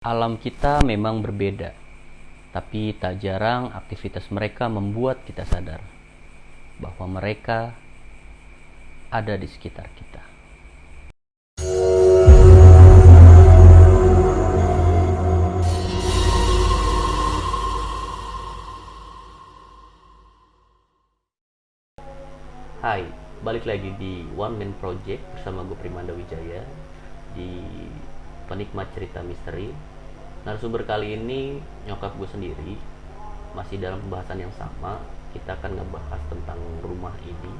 Alam kita memang berbeda, tapi tak jarang aktivitas mereka membuat kita sadar bahwa mereka ada di sekitar kita. Hai, balik lagi di One Man Project bersama gue Primanda Wijaya di Penikmat Cerita Misteri. Narasumber kali ini nyokap gue sendiri, masih dalam pembahasan yang sama. Kita akan ngebahas tentang rumah ini,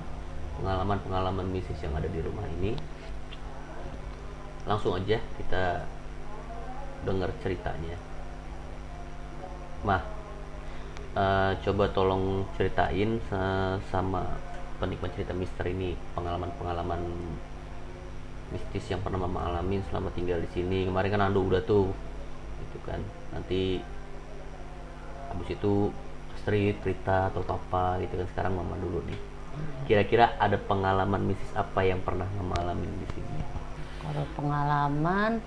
pengalaman-pengalaman mistis yang ada di rumah ini. Langsung aja kita dengar ceritanya. Mah, coba tolong ceritain sama penikmat cerita misteri ini pengalaman-pengalaman mistis yang pernah mama alamin selama tinggal di sini. Kemarin kan Ando udah tuh, gitu kan. Nanti habis itu Astrid cerita atau papa gitu kan. Sekarang mama dulu nih. Kira-kira ada pengalaman mistis apa yang pernah mama alamin di sini? Kalau pengalaman,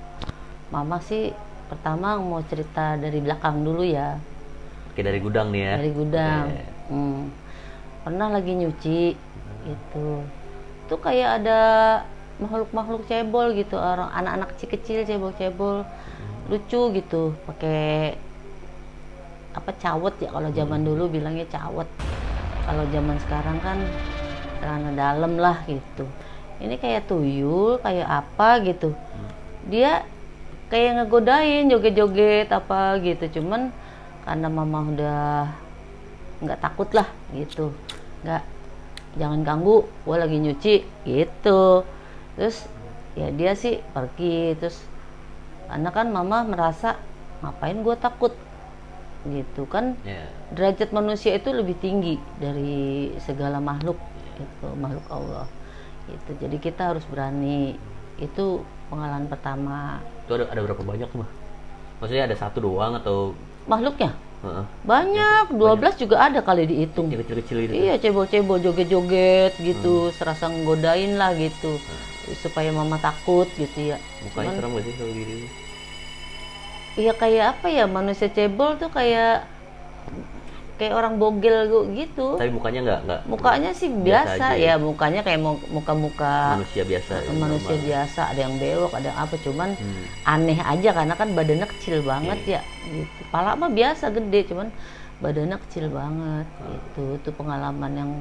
mama sih pertama mau cerita dari belakang dulu ya. Oke, dari gudang nih ya. Dari gudang. Oke. Pernah lagi nyuci gitu. Tuh kayak ada makhluk-makhluk cebol gitu, orang anak-anak kecil cebol-cebol lucu gitu, pakai apa cawet ya, kalau zaman dulu bilangnya cawet. Kalau zaman sekarang kan celana dalam lah gitu. Ini kayak tuyul, kayak apa gitu. Dia kayak ngegodain, joget-joget apa gitu. Cuman karena mama udah nggak takut lah gitu, nggak, jangan ganggu, gue lagi nyuci gitu. Terus ya dia sih pergi. Terus karena kan mama merasa ngapain gue takut gitu kan. Derajat manusia itu lebih tinggi dari segala makhluk, itu makhluk Allah gitu. Jadi kita harus berani. Itu pengalaman pertama. Itu ada berapa banyak mah? Maksudnya ada satu doang atau Makhluknya banyak, 12 juga ada kali dihitung. yang kecil-kecil gitu? Iya, cebol-cebol joget-joget gitu, serasa nggodain lah gitu, supaya mama takut gitu ya. Mukanya serem gak sih kalau gitu? Iya, kayak apa ya, manusia cebol tuh kayak orang bogel gitu. Tapi mukanya nggak Mukanya sih biasa ya, mukanya kayak muka-muka manusia biasa. manusia biasa. Ada yang bewok, ada yang apa, cuman aneh aja karena kan badannya kecil banget ya gitu. Pala mah biasa gede, cuman badannya kecil banget gitu. Itu pengalaman yang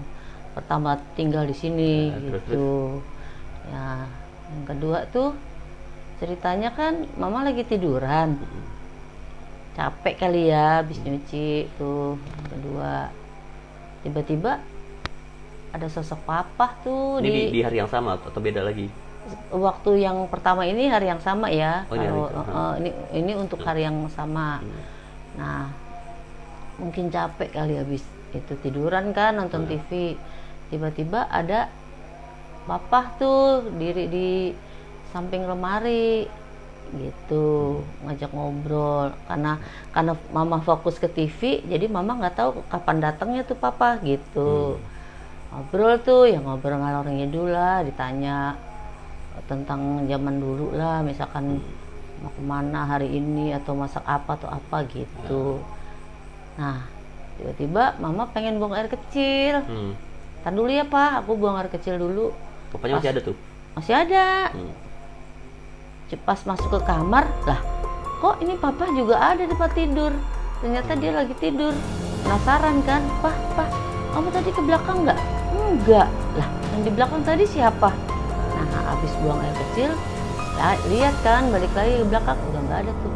pertama tinggal di sini gitu. Ya, yang kedua tuh ceritanya kan mama lagi tiduran, capek kali ya habis nyuci tuh. Kedua, tiba-tiba ada sosok papa tuh. Ini di hari yang sama atau beda lagi? Waktu yang pertama ini hari yang sama ya. Oh, ini untuk hari yang sama. Nah, mungkin capek kali habis itu tiduran kan, nonton TV. Tiba-tiba ada papa tuh diri di samping lemari gitu, ngajak ngobrol. Karena mama fokus ke TV, jadi mama nggak tahu kapan datangnya tuh papa gitu. Ngobrol tuh ya, ngobrol ngalor ngidul lah, ditanya tentang zaman dulu lah, misalkan mau kemana hari ini atau masak apa atau apa gitu. Nah, tiba-tiba mama pengen buang air kecil. Tar dulu ya pak, aku buang air kecil dulu. Papanya masih ada tuh? Masih ada. Pas masuk ke kamar, lah kok ini papa juga ada di tempat tidur. Ternyata dia lagi tidur. Penasaran kan, pak kamu tadi ke belakang nggak? Enggak. Lah yang di belakang tadi siapa? Nah, habis buang air kecil, lihat kan balik lagi ke belakang, udah nggak ada tuh.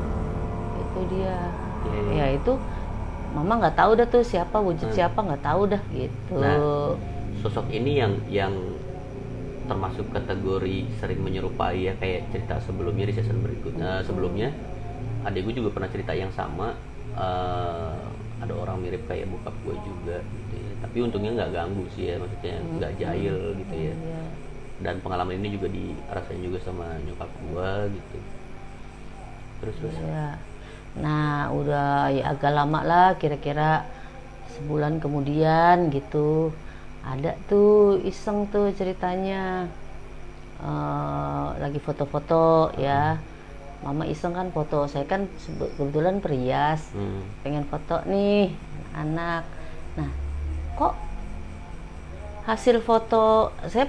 Itu dia. Ya itu mama nggak tahu dah tuh siapa, wujud siapa nggak tahu dah gitu. Nah, sosok ini yang termasuk kategori sering menyerupai ya, kayak cerita sebelumnya di season berikutnya. Sebelumnya adik gue juga pernah cerita yang sama. Ada orang mirip kayak bokap gue juga gitu ya. Tapi untungnya nggak ganggu sih ya, maksudnya nggak jahil gitu ya. Dan pengalaman ini juga dirasain juga sama nyokap gue gitu. Terus ya. Nah, udah ya agak lama lah, kira-kira sebulan kemudian gitu. Ada tuh iseng tuh ceritanya, lagi foto-foto ya, mama iseng kan foto, saya kan kebetulan perias, pengen foto nih anak. Nah, kok hasil foto saya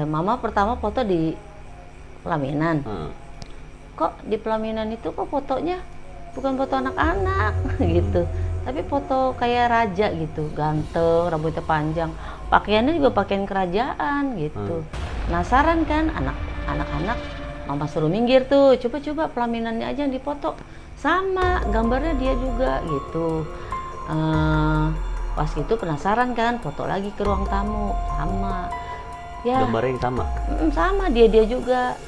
mama pertama foto di pelaminan. Kok di pelaminan itu kok fotonya bukan foto anak-anak gitu, tapi foto kayak raja gitu, ganteng, rambutnya panjang, pakaiannya juga pakaian kerajaan gitu. Penasaran kan, anak-anak mama suruh minggir tuh, coba pelaminannya aja yang dipoto, sama gambarnya dia juga gitu. Pas gitu penasaran kan, foto lagi ke ruang tamu, sama ya, gambarnya yang sama. Sama dia juga.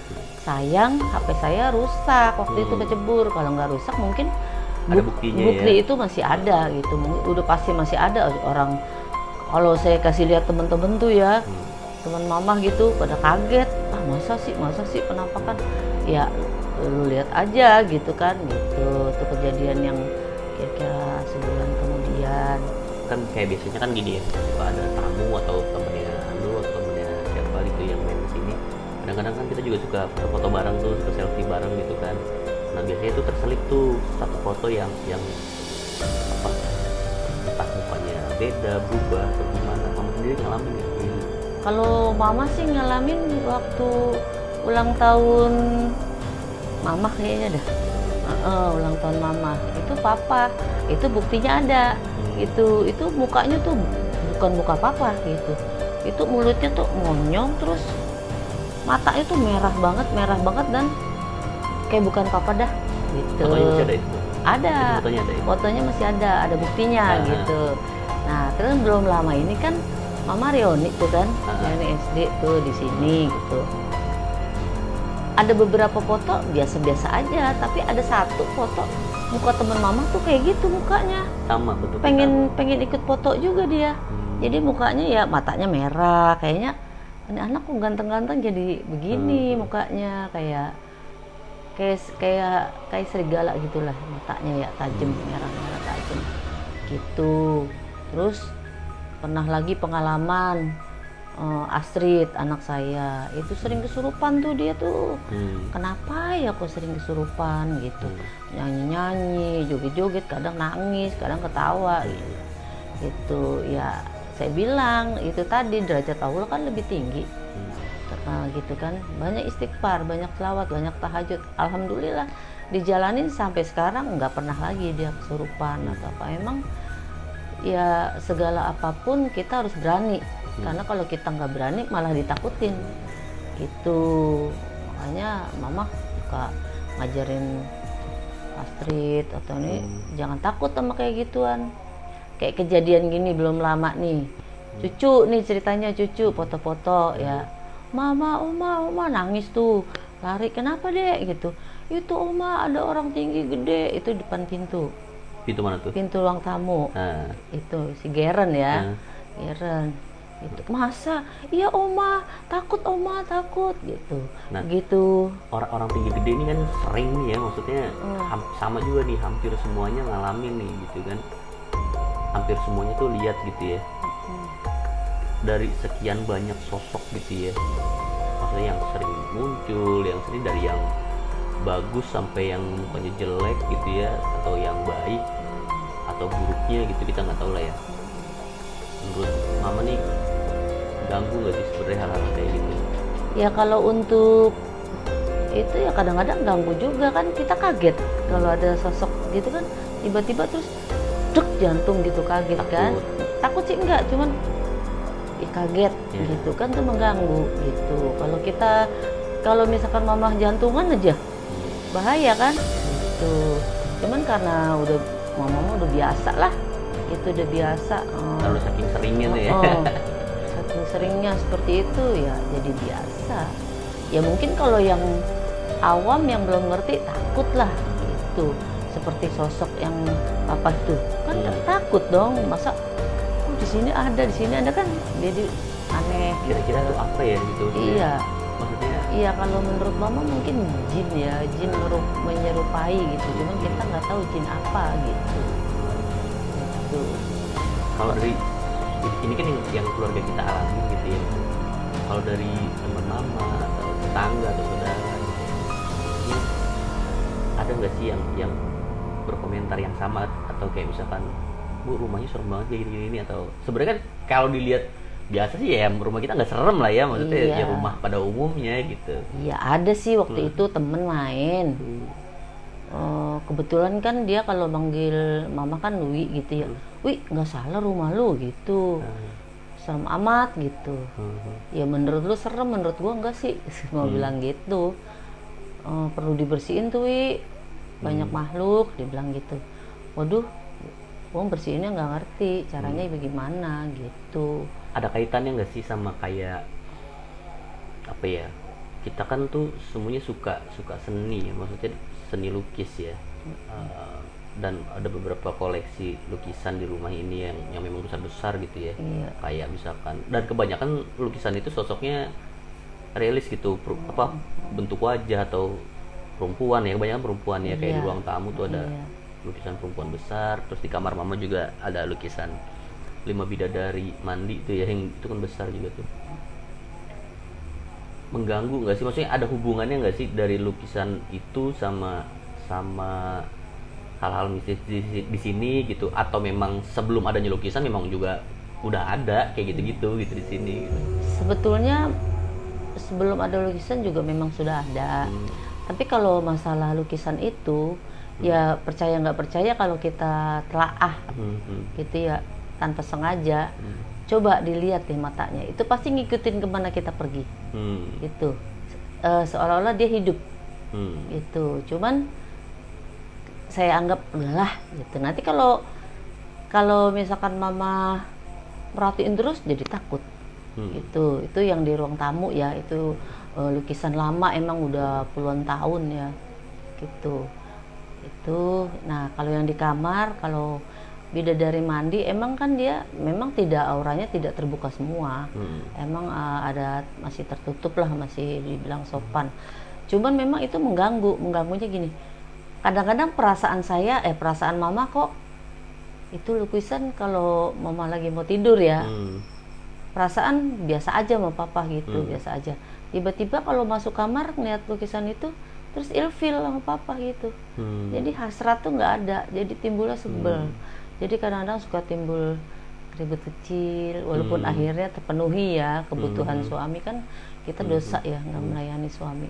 Sayang HP saya rusak waktu itu kecebur. Kalau nggak rusak mungkin ada buktinya, bukti ya? itu masih ada gitu, udah pasti masih ada orang. Kalau saya kasih lihat temen-temen tuh ya, teman mama gitu pada kaget, masa sih penampakan, ya lu lihat aja gitu kan, gitu. Itu kejadian yang kira-kira sebulan kemudian. Kan kayak biasanya kan gini ya, suka ada tamu atau temennya lu atau temennya siapa gitu yang main kesini, kadang-kadang kan kita juga suka foto bareng tuh, suka selfie bareng gitu kan. Nah biasanya itu terselip tuh satu foto yang apa, entah mukanya beda, berubah atau gimana. Kamu sendiri ngalamin ya? Kalau mama sih ngalamin waktu ulang tahun mama kayaknya dah. Ulang tahun mama itu papa, itu buktinya ada. Itu mukanya tuh bukan muka papa gitu. Itu mulutnya tuh monyong, terus matanya tuh merah banget dan kayak bukan papa dah gitu. Fotonya masih ada itu? Ada. Itu fotonya ada ya? Fotonya masih ada buktinya gitu. Nah, terus belum lama ini kan mama reuni tuh kan, reuni SD tuh di sini gitu. Ada beberapa foto biasa-biasa aja, tapi ada satu foto muka teman mama tuh kayak gitu mukanya. Sama betul. Pengen ikut foto juga dia. Jadi mukanya ya matanya merah, kayaknya ini anak kok ganteng-ganteng jadi begini mukanya, kayak serigala gitulah matanya ya, tajam, merah tajam gitu. Terus pernah lagi pengalaman Astrid anak saya itu sering kesurupan tuh dia tuh. Kenapa ya kok sering kesurupan gitu, nyanyi joget-joget, kadang nangis kadang ketawa gitu ya. Saya bilang itu tadi derajat Allah kan lebih tinggi. Gitu kan, banyak istighfar, banyak selawat, banyak tahajud. Alhamdulillah dijalanin sampai sekarang, nggak pernah lagi dia kesurupan atau apa. Emang ya segala apapun kita harus berani, karena kalau kita nggak berani malah ditakutin gitu. Makanya mama suka ngajarin Astrid atau ini jangan takut sama kayak gituan. Kayak kejadian gini belum lama nih, cucu nih ceritanya, cucu foto-foto ya, mama oma nangis tuh, lari, kenapa dek gitu, itu oma ada orang tinggi gede itu depan pintu mana tuh? Pintu ruang tamu. Itu si Geren ya. Geren itu, masa iya oma takut gitu. Nah, gitu orang tinggi gede ini kan sering nih ya, maksudnya sama juga nih, hampir semuanya ngalamin nih gitu kan, hampir semuanya tuh lihat gitu ya. Dari sekian banyak sosok gitu ya, maksudnya yang sering muncul, yang sering dari yang bagus sampai yang mukanya jelek gitu ya, atau yang baik atau buruknya gitu, kita nggak tahu lah ya. Menurut mama nih ganggu nggak sih sebenarnya hal-hal kayak gitu? Ya kalau untuk itu ya kadang-kadang ganggu juga kan, kita kaget kalau ada sosok gitu kan tiba-tiba terus duk jantung gitu, kaget. Takut. Kan takut sih enggak, cuman kaget gitu kan, tuh mengganggu gitu. Kalau misalkan mama jantungan aja bahaya kan gitu. Cuman karena mama udah biasa lah, itu udah biasa. Kalau saking seringnya tuh ya. Saking seringnya seperti itu ya jadi biasa. Ya mungkin kalau yang awam yang belum ngerti takut lah gitu. Seperti sosok yang papa itu kan takut dong, masa di sini ada kan, jadi aneh. Kira-kira tuh apa ya gitu? Iya. Maksudnya? Iya, kalau menurut mama mungkin jin ya, jin menyerupai gitu. Cuman kita nggak tahu jin apa gitu. Gitu. Kalau dari ini kan yang keluarga kita alami gitu ya. Kalau dari teman mama atau tetangga atau saudara, ini ada nggak sih yang berkomentar yang sama, atau kayak misalkan, Bu rumahnya serem banget kayak gini-gini, atau sebenarnya kan kalau dilihat biasa sih ya rumah kita nggak serem lah ya, maksudnya Iya. ya rumah pada umumnya gitu. Iya ada sih waktu itu temen main. Kebetulan kan dia kalau manggil mama kan Wi gitu ya. Wi nggak salah rumah lu gitu. Serem amat gitu. Ya menurut lu serem, menurut gua enggak sih. Mau bilang gitu. Perlu dibersihin tuh Wi. Banyak makhluk, dibilang gitu. Waduh, gua bersihinnya nggak ngerti caranya bagaimana gitu. Ada kaitannya nggak sih sama kayak apa ya, kita kan tuh semuanya suka seni ya, maksudnya seni lukis ya. Dan ada beberapa koleksi lukisan di rumah ini yang memang besar gitu ya. Iya. Kayak misalkan, dan kebanyakan lukisan itu sosoknya realis gitu, apa bentuk wajah atau perempuan ya, kebanyakan perempuan ya. Kayak di Iya. ruang tamu tuh ada Iya. lukisan perempuan besar, terus di kamar mama juga ada lukisan 5 bidadari mandi tuh ya, yang itu kan besar juga tuh. Mengganggu nggak sih, maksudnya ada hubungannya nggak sih dari lukisan itu sama sama hal-hal mistis di sini gitu, atau memang sebelum adanya lukisan memang juga udah ada kayak gitu-gitu gitu di sini gitu. Sebetulnya sebelum ada lukisan juga memang sudah ada. Tapi kalau masalah lukisan itu ya percaya nggak percaya, kalau kita telaah gitu ya tanpa sengaja, coba dilihat deh matanya, itu pasti ngikutin kemana kita pergi gitu. Seolah-olah dia hidup gitu. Cuman saya anggap udahlah gitu. Nanti kalau misalkan mama merhatiin terus jadi takut gitu. Itu yang di ruang tamu ya, itu lukisan lama, emang udah puluhan tahun ya gitu. Itu nah kalau yang di kamar, kalau bidadari mandi, emang kan dia memang tidak, auranya tidak terbuka semua. Emang ada, masih tertutup lah, masih dibilang sopan. Cuman memang itu mengganggunya gini. Kadang-kadang perasaan mama kok itu lukisan kalau mama lagi mau tidur ya. Perasaan biasa aja sama papa gitu, biasa aja. Tiba-tiba kalau masuk kamar ngeliat lukisan itu, terus ilfil sama papa gitu. Jadi hasrat tuh nggak ada, jadi timbulnya sebel. Jadi kadang-kadang suka timbul ribut kecil, walaupun akhirnya terpenuhi ya kebutuhan suami, kan kita dosa ya nggak melayani suami.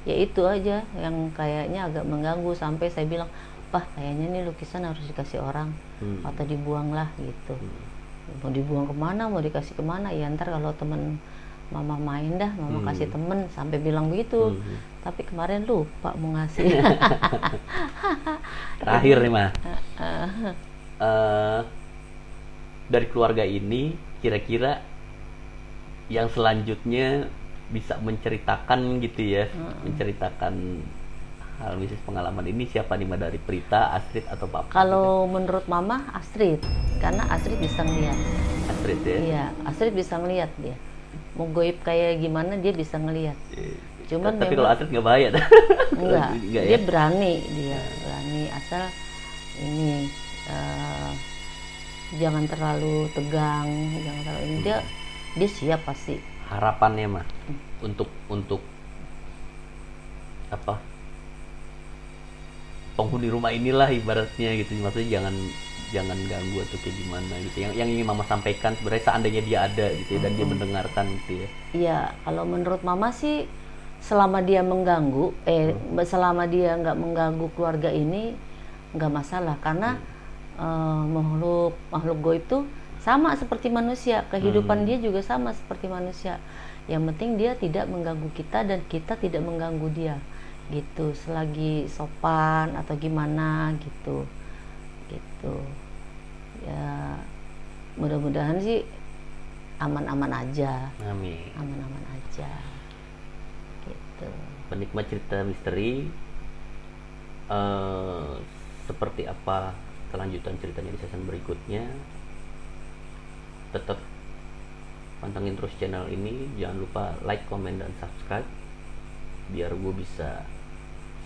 Ya itu aja yang kayaknya agak mengganggu, sampai saya bilang, Pak kayaknya nih lukisan harus dikasih orang atau dibuang lah gitu. Mau dibuang kemana, mau dikasih kemana ya, ntar kalau temen mama main dah, mama kasih temen, sampai bilang begitu. Tapi kemarin lupa mau ngasih. Terakhir nih mah, dari keluarga ini kira-kira yang selanjutnya bisa menceritakan gitu ya, menceritakan hal mistis pengalaman ini siapa nih, dari Prita, Astrid, atau Papa? Kalau menurut mama Astrid, karena Astrid bisa ngeliat. Astrid ya. Iya, Astrid bisa ngeliat dia. Mau goib kayak gimana dia bisa ngeliat. Cuman tapi memang, kalau Astrid nggak bahaya. enggak, Enggak ya? dia berani, berani asal ini jangan terlalu tegang, jangan terlalu ini, dia siap pasti. Harapannya mah untuk apa, penghuni rumah inilah ibaratnya gitu, maksudnya jangan ganggu atau kayak gimana gitu, yang ingin mama sampaikan sebenarnya seandainya dia ada gitu ya, dan dia mendengarkan gitu ya. Iya, kalau menurut mama sih selama dia mengganggu, selama dia nggak mengganggu keluarga ini nggak masalah, karena makhluk goib itu sama seperti manusia, kehidupan dia juga sama seperti manusia. Yang penting dia tidak mengganggu kita dan kita tidak mengganggu dia gitu, selagi sopan atau gimana gitu ya. Mudah-mudahan sih aman-aman aja. Amin. Aman-aman aja gitu. Penikmat cerita misteri, seperti apa kelanjutan ceritanya di season berikutnya, tetap pantengin terus channel ini. Jangan lupa like, comment, dan subscribe biar gue bisa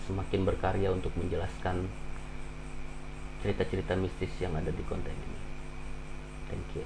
semakin berkarya untuk menjelaskan cerita-cerita mistis yang ada di konten ini. Thank you.